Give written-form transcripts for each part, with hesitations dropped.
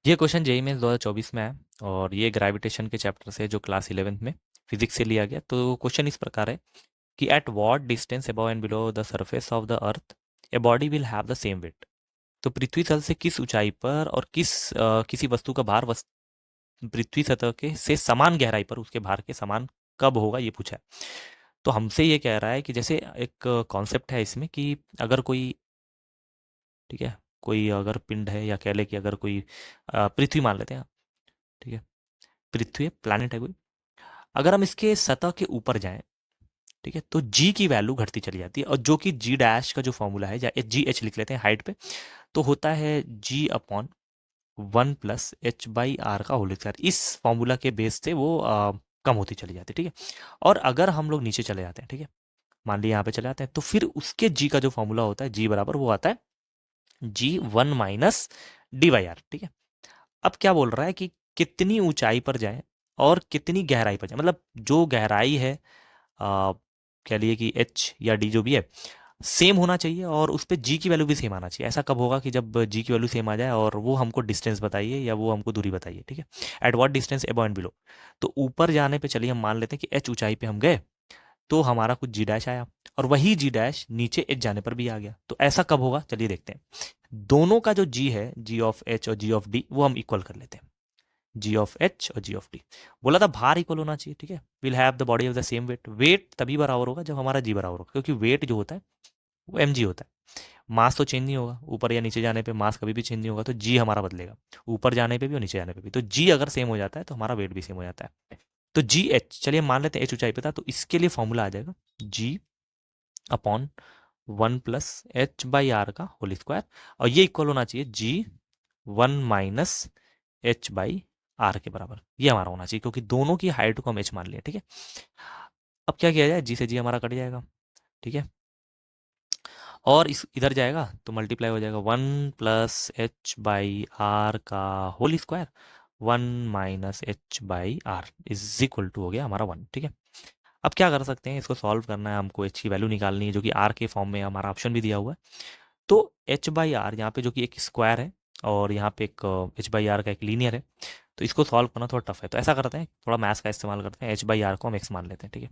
ये question JEE में 2024 में है और ये ग्रेविटेशन के चैप्टर से जो क्लास 11th में फिजिक्स से लिया गया। तो क्वेश्चन इस प्रकार है कि at what distance above and below the surface of the earth a body will have the same weight. तो पृथ्वी तल से किस ऊंचाई पर और किसी वस्तु का भार पृथ्वी सतह के से समान गहराई पर उसके भार के समान कब होगा, ये पूछा है। तो हमसे ये कह रहा है कि जैसे एक कॉन्सेप्ट है इसमें कि अगर कोई, ठीक है, कोई अगर पिंड है या कह ले कि अगर कोई पृथ्वी मान लेते हैं, ठीक है, पृथ्वी प्लैनेट है कोई, अगर हम इसके सतह के ऊपर जाएं, ठीक है, तो जी की वैल्यू घटती चली जाती है और जो कि जी डैश का जो फॉर्मूला है, या जी एच लिख लेते हैं हाइट पे, तो होता है जी अपॉन 1 + h/r का होल स्क्वायर। इस फॉर्मूला के बेस से वो कम होती चली जाती है, ठीक है। और अगर हम लोग नीचे चले जाते हैं, ठीक है, मान लिया यहाँ पे चले जाते हैं, तो फिर उसके जी का जो फॉर्मूला होता है, जी बराबर वो आता है g1 - d/r, ठीक है। अब क्या बोल रहा है कि कितनी ऊंचाई पर जाएं और कितनी गहराई पर जाएं, मतलब जो गहराई है, कह लिए कि एच या डी जो भी है, सेम होना चाहिए और उस पे जी की वैल्यू भी सेम आना चाहिए। ऐसा कब होगा कि जब जी की वैल्यू सेम आ जाए और वो हमको डिस्टेंस बताइए या वो हमको दूरी बताइए, ठीक है। Eight what distance above and below. तो ऊपर जाने पे चलिए हम मान लेते हैं कि एच ऊंचाई पे हम गए, तो हमारा कुछ जी डैश आया और वही जी डैश नीचे एच जाने पर भी आ गया। तो ऐसा कब होगा, चलिए देखते हैं। दोनों का जो जी है, जी ऑफ एच और जी ऑफ डी, वो हम इक्वल कर लेते हैं। जी ऑफ एच और जी ऑफ डी, बोला था भार इक्वल होना चाहिए, ठीक है। Will have the body of the same weight. Weight तभी बराबर होगा जब हमारा जी बराबर होगा, क्योंकि वेट जो होता है वो एम जी होता है। मास तो चेंज नहीं होगा, ऊपर या नीचे जाने पे मास कभी भी चेंज नहीं होगा, तो जी हमारा बदलेगा ऊपर जाने पे भी और नीचे जाने पे भी। तो जी अगर सेम हो जाता है तो हमारा वेट भी सेम हो जाता है। तो जी एच, चलिए मान लेते हैं एच ऊंचाई पे था, तो इसके लिए फॉर्मूला आ जाएगा जी अपॉन 1 + h/r का होल स्क्वायर, और ये इक्वल होना चाहिए g1 - h/r के बराबर। ये हमारा होना चाहिए क्योंकि दोनों की हाइट को हम h मान लिया, ठीक है। अब क्या किया जाए, जी से जी हमारा कट जाएगा, ठीक है, और इस इधर जाएगा तो मल्टीप्लाई हो जाएगा 1 + h/r का whole square, 1 - h/r is equal to हो गया हमारा 1, ठीक है। अब क्या कर सकते हैं, इसको सॉल्व करना है हमको, एच की वैल्यू निकालनी है जो कि आर के फॉर्म में हमारा ऑप्शन भी दिया हुआ है। तो h/r यहाँ पे जो कि एक स्क्वायर है और यहाँ पे एक h/r का एक लीनियर है, तो इसको सॉल्व करना थोड़ा टफ है। तो ऐसा करते हैं, थोड़ा मैथ्स का इस्तेमाल करते हैं, h/r को हम x मान लेते हैं, ठीक है,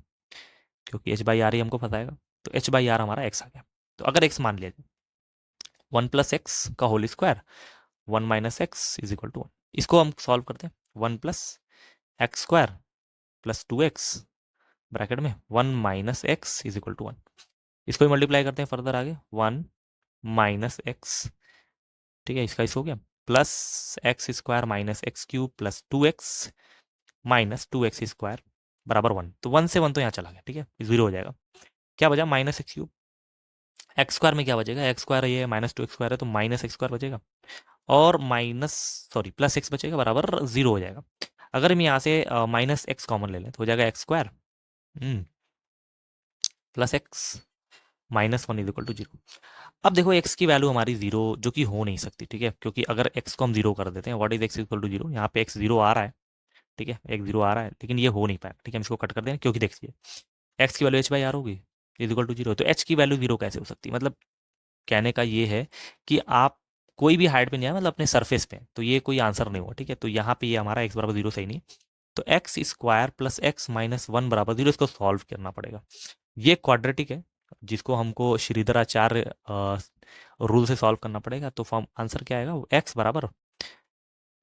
क्योंकि h/r ही हमको पता है। तो h/r हमारा x आ गया। तो अगर x मान लिया जाए, 1 + x का whole square, 1 - x is equal to 1। इसको हम सॉल्व करते हैं, 1 + x² + 2x ब्रैकेट में 1 - x इज इक्वल टू 1। इसको भी मल्टीप्लाई करते हैं फर्दर आगे, 1 - x, ठीक है, इसका इस हो गया, +x² - x³ + 2x - 2x² बराबर 1। तो 1 से 1 तो यहाँ चला गया, ठीक है, जीरो हो जाएगा। क्या बचा, -x³। एक्स स्क्वायर में क्या बचेगा, एक्स स्क्वायर ये -2x² है तो -x² बचेगा, और माइनस, सॉरी, +x बचेगा बराबर 0 हो जाएगा। अगर हम यहाँ से -x कॉमन ले लें तो हो जाएगा x², +x -1 = 0। अब देखो x की वैल्यू हमारी 0 जो कि हो नहीं सकती, ठीक है, क्योंकि अगर x को हम 0 कर देते हैं, व्हाट इज x = 0, यहाँ पे x 0 आ रहा है, ठीक है, x 0 आ रहा है, लेकिन ये हो नहीं पाएगा, ठीक है। हम इसको कट कर दें, क्योंकि देखिए x की वैल्यू h/r होगी, =0, तो h की वैल्यू 0 कैसे हो सकती है। मतलब कहने का ये है कि आप कोई भी हाइट पे नहीं आए, मतलब अपने सरफेस पे, तो ये कोई आंसर नहीं हुआ, ठीक है। तो यहाँ पे ये हमारा x बराबर 0 सही नहीं। तो x² + x - 1 बराबर 0, इसको सॉल्व करना पड़ेगा। ये क्वाड्रेटिक है जिसको हमको श्रीधराचार्य रूल से सॉल्व करना पड़ेगा। तो फॉर्म आंसर क्या आएगा, x बराबर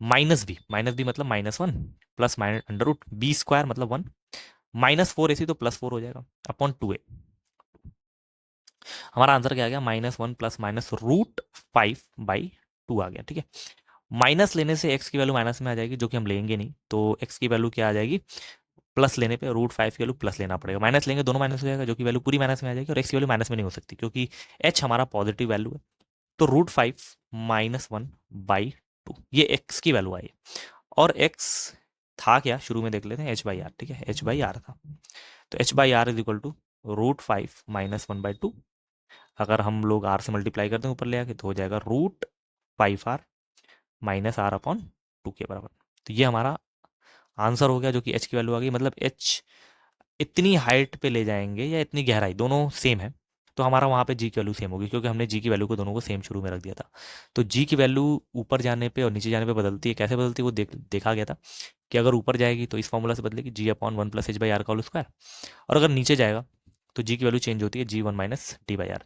-b मतलब -1 प्लस -√b² मतलब 1, -4 ऐसी तो +4 हो जाएगा अपॉन 2a। हमारा आंसर क्या आ गया, -1 + -√5/2 आ गया, ठीक है। माइनस लेने से एक्स की वैल्यू माइनस में आ जाएगी, जो कि हम लेंगे नहीं, तो एक्स की वैल्यू क्या आ जाएगी, प्लस लेने पे √5 की वैल्यू प्लस लेना पड़ेगा, माइनस लेंगे दोनों माइनस हो जाएगा, जो कि वैल्यू पूरी माइनस में आ जाएगी, और एक्स की वैल्यू माइनस में नहीं हो सकती क्योंकि एच हमारा पॉजिटिव वैल्यू है। तो √5 -1/2 ये एक्स की वैल्यू आई। और एक्स था क्या, शुरू में देख लेते हैं, h/r, ठीक है, h/r था। तो h/r = √5 -1/2। अगर हम लोग r से मल्टीप्लाई करते हैं ऊपर ले आके, तो हो जाएगा √5r -r/2 के बराबर। तो ये हमारा आंसर हो गया, जो कि h की वैल्यू आ गई। मतलब h इतनी हाइट पे ले जाएंगे या इतनी गहराई, दोनों सेम है, तो हमारा वहाँ पे जी की वैल्यू सेम होगी, क्योंकि हमने जी की वैल्यू को दोनों को सेम शुरू में रख दिया था। तो जी की वैल्यू ऊपर जाने पे और नीचे जाने पे बदलती है, कैसे बदलती है वो देखा गया था कि अगर ऊपर जाएगी तो इस फॉर्मूला से बदलेगी, G upon one plus H by R का होल स्क्वायर, और अगर नीचे जाएगा तो जी की वैल्यू चेंज होती है, G one minus D by R.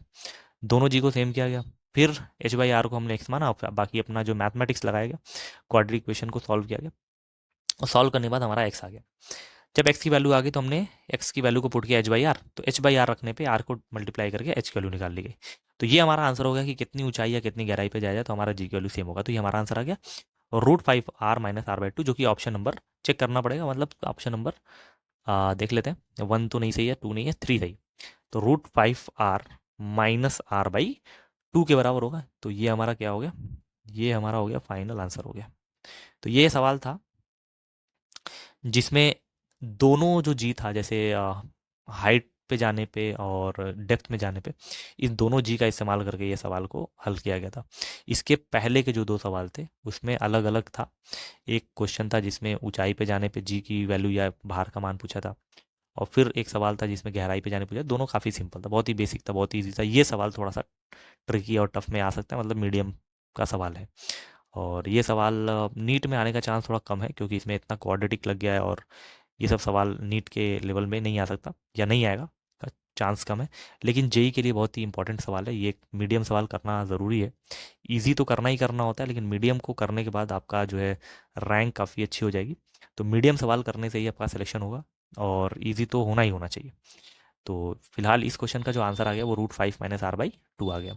दोनों जी को सेम किया गया, फिर एच बाई आर को हमने एक्स माना, बाकी अपना जो मैथमेटिक्स लगाया गया, क्वाड्रेटिक इक्वेशन को सॉल्व किया गया, और सॉल्व करने के बाद हमारा एक्स आ गया। जब एक्स की वैल्यू आ गई तो हमने एक्स की वैल्यू को पुट किया एच बाई आर, तो एच बाई आर रखने पे आर को मल्टीप्लाई करके एच की वैल्यू निकाल ली गई। तो ये हमारा आंसर हो गया कि कितनी ऊंचाई या कितनी गहराई पे जाया जाए तो हमारा जी की वैल्यू सेम होगा। तो ये हमारा आंसर आ गया root five R minus R by two, जो कि ऑप्शन नंबर चेक करना पड़ेगा, मतलब ऑप्शन नंबर देख लेते हैं, वन तो नहीं सही है, टू नहीं है, थ्री सही। तो root five R minus R by two के बराबर होगा। तो ये हमारा क्या हो गया, ये हमारा हो गया फाइनल आंसर हो गया। तो ये सवाल था जिसमें दोनों जो जी था, जैसे हाइट पे जाने पे और डेप्थ में जाने पे, इन दोनों जी का इस्तेमाल करके ये सवाल को हल किया गया था। इसके पहले के जो दो सवाल थे उसमें अलग अलग था। एक क्वेश्चन था जिसमें ऊंचाई पे जाने पे जी की वैल्यू या भार का मान पूछा था, और फिर एक सवाल था जिसमें गहराई पे जाने पूछा। दोनों काफ़ी सिंपल था, बहुत ही बेसिक था, बहुत ही ईजी था। ये सवाल थोड़ा सा ट्रिकी और टफ में आ सकता है, मतलब मीडियम का सवाल है। और ये सवाल नीट में आने का चांस थोड़ा कम है, क्योंकि इसमें इतना क्वाड्रेटिक लग गया है, और ये सब सवाल नीट के लेवल में नहीं आ सकता या नहीं आएगा, का चांस कम है। लेकिन जेई के लिए बहुत ही इंपॉर्टेंट सवाल है, ये एक मीडियम सवाल करना ज़रूरी है। इजी तो करना ही करना होता है, लेकिन मीडियम को करने के बाद आपका जो है रैंक काफ़ी अच्छी हो जाएगी। तो मीडियम सवाल करने से ही आपका सिलेक्शन होगा, और इजी तो होना ही होना चाहिए। तो फिलहाल इस क्वेश्चन का जो आंसर आ गया वो root five minus R by two आ गया।